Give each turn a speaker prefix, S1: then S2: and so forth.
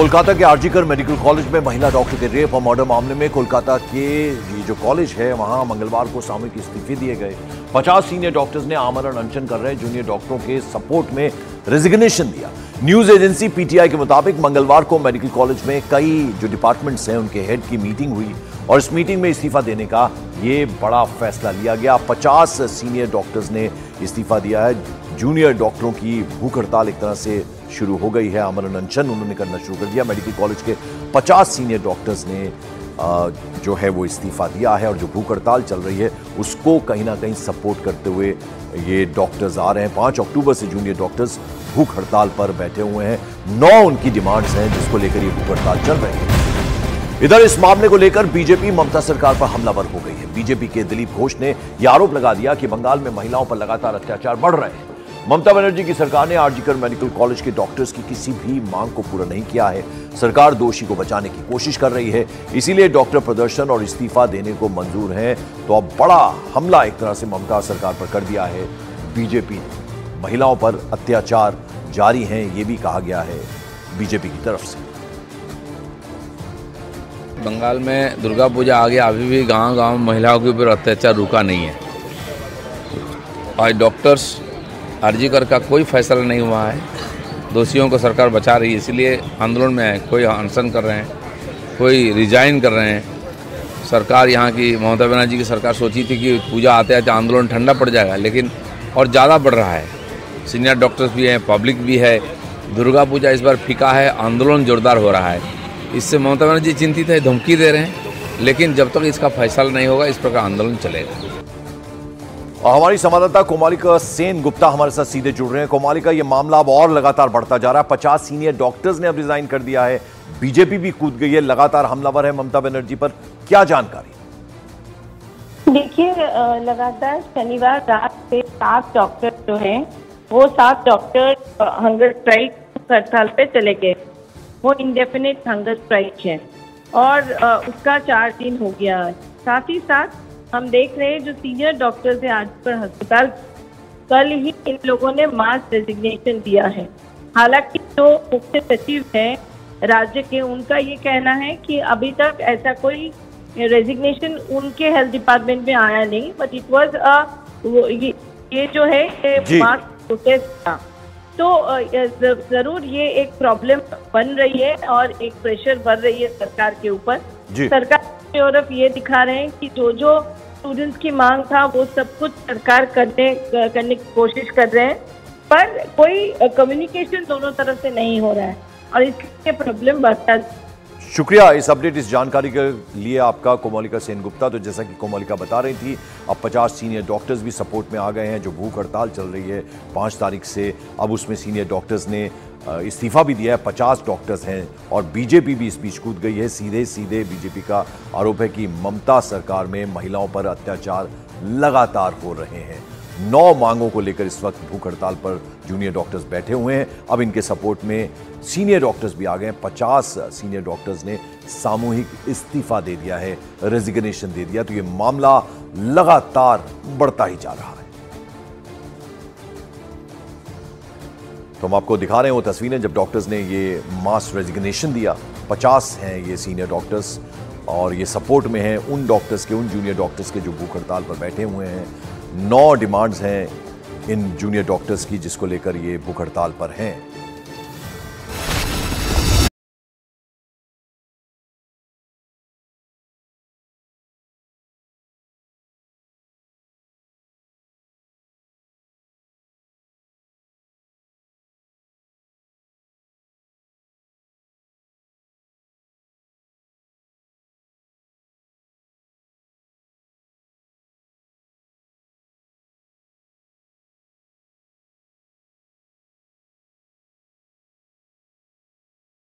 S1: कोलकाता के RG Kar medical college में महिला डॉक्टर के रेप और मर्डर मामले में कोलकाता के ये जो कॉलेज है वहां मंगलवार को सामूहिक इस्तीफे दिए गए। 50 सीनियर डॉक्टर्स ने आमरण अनशन कर रहे जूनियर डॉक्टरों के सपोर्ट में रेजिग्नेशन दिया। न्यूज एजेंसी पीटीआई के मुताबिक मंगलवार को मेडिकल कॉलेज में कई जो डिपार्टमेंट्स हैं उनके हेड की मीटिंग हुई और इस मीटिंग में इस्तीफा देने का ये बड़ा फैसला लिया गया। 50 सीनियर डॉक्टर्स ने इस्तीफा दिया है। जूनियर डॉक्टरों की भूख हड़ताल एक तरह से शुरू हो गई है। आमरण अनशन उन्होंने करना शुरू कर दिया। मेडिकल कॉलेज के 50 सीनियर डॉक्टर्स ने जो है वो इस्तीफा दिया है और जो भूख हड़ताल चल रही है उसको कहीं ना कहीं सपोर्ट करते हुए ये डॉक्टर्स आ रहे हैं। 5 अक्टूबर से जूनियर डॉक्टर्स भूख हड़ताल पर बैठे हुए हैं। 9 उनकी डिमांड्स हैं जिसको लेकर ये भूख हड़ताल चल रही है। इधर इस मामले को लेकर बीजेपी ममता सरकार पर हमलावर हो गई है। बीजेपी के दिलीप घोष ने यह आरोप लगा दिया कि बंगाल में महिलाओं पर लगातार अत्याचार बढ़ रहे हैं। ममता बनर्जी की सरकार ने आरजीकर मेडिकल कॉलेज के डॉक्टर्स की किसी भी मांग को पूरा नहीं किया है। सरकार दोषी को बचाने की कोशिश कर रही है, इसीलिए डॉक्टर प्रदर्शन और इस्तीफा देने को मंजूर हैं। तो अब बड़ा हमला एक तरह से ममता सरकार पर कर दिया है बीजेपी ने। महिलाओं पर अत्याचार जारी हैं, ये भी कहा गया है बीजेपी की तरफ से।
S2: बंगाल में दुर्गा पूजा आ गया, अभी भी गांव-गांव महिलाओं के ऊपर अत्याचार रुका नहीं है। आज डॉक्टर्स आरजीकर का कोई फैसला नहीं हुआ है। दोषियों को सरकार बचा रही है, इसलिए आंदोलन में है। कोई अनशन कर रहे हैं, कोई रिजाइन कर रहे हैं। सरकार यहाँ की ममता बनर्जी की सरकार सोची थी कि पूजा आते आते आंदोलन ठंडा पड़ जाएगा, लेकिन और ज़्यादा बढ़ रहा है। सीनियर डॉक्टर्स भी हैं, पब्लिक भी है। दुर्गा पूजा इस बार फीका है, आंदोलन जोरदार हो रहा है। इससे ममता बनर्जी चिंतित है, धमकी दे रहे हैं, लेकिन जब तक इसका फैसला नहीं होगा इस प्रकार आंदोलन चलेगा।
S1: और हमारी संवाददाता कोमालिका सेन गुप्ता हमारे साथ सीधे जुड़ रहे हैं। कोमालिका, ये मामला अब और लगातार बढ़ता जा रहा है। 50 सीनियर डॉक्टर्स ने अब रिजाइन कर दिया है। बीजेपी भी कूद गई है, लगातार हमलावर है ममता बनर्जी पर। क्या जानकारी?
S3: देखिए, लगातार शनिवार रात से 7 डॉक्टर जो हैं वो 7 डॉक्टर हंगर स्ट्राइक हड़ताल पे चले गए। वो इंडेफिनिट हंगर स्ट्राइक है और उसका 4 दिन हो गया। साथ ही साथ हम देख रहे हैं जो सीनियर डॉक्टर्स हैं आज पर अस्पताल, कल ही इन लोगों ने मास रेजिग्नेशन दिया है। हालांकि जो मुख्य सचिव हैं राज्य के, उनका ये कहना है कि अभी तक ऐसा कोई रेजिग्नेशन उनके हेल्थ डिपार्टमेंट में आया नहीं, बट इट वाज ये जो है ये मास प्रोटेस्ट था। तो जरूर ये एक प्रॉब्लम बन रही है और एक प्रेशर बढ़ रही है सरकार के ऊपर। सरकार की तरफ ये दिखा रहे हैं कि जो स्टूडेंट्स की मांग था वो सब कुछ सरकार करने की कोशिश कर रहे हैं, पर कोई कम्युनिकेशन दोनों तरफ से नहीं हो रहा है और इसलिए प्रॉब्लम बढ़ता है।
S1: शुक्रिया इस अपडेट, इस जानकारी के लिए आपका कोमालिका सेन गुप्ता। तो जैसा कि कोमालिका बता रही थी, अब 50 सीनियर डॉक्टर्स भी सपोर्ट में आ गए हैं। जो भूख हड़ताल चल रही है 5 तारीख से, अब उसमें सीनियर डॉक्टर्स ने इस्तीफा भी दिया है। 50 डॉक्टर्स हैं और बीजेपी भी इस बीच कूद गई है। सीधे बीजेपी का आरोप है कि ममता सरकार में महिलाओं पर अत्याचार लगातार हो रहे हैं। 9 मांगों को लेकर इस वक्त भूख हड़ताल पर जूनियर डॉक्टर्स बैठे हुए हैं। अब इनके सपोर्ट में सीनियर डॉक्टर्स भी आ गए हैं। 50 सीनियर डॉक्टर्स ने सामूहिक इस्तीफा दे दिया है, रेजिग्नेशन दे दिया। तो ये मामला लगातार बढ़ता ही जा रहा है। तो हम आपको दिखा रहे हैं वो तस्वीरें जब डॉक्टर्स ने ये मास रेजिग्नेशन दिया। 50 हैं ये सीनियर डॉक्टर्स और ये सपोर्ट में हैं उन डॉक्टर्स के, उन जूनियर डॉक्टर्स के जो भूख हड़ताल पर बैठे हुए हैं। 9 डिमांड्स हैं इन जूनियर डॉक्टर्स की जिसको लेकर ये भूख हड़ताल पर हैं।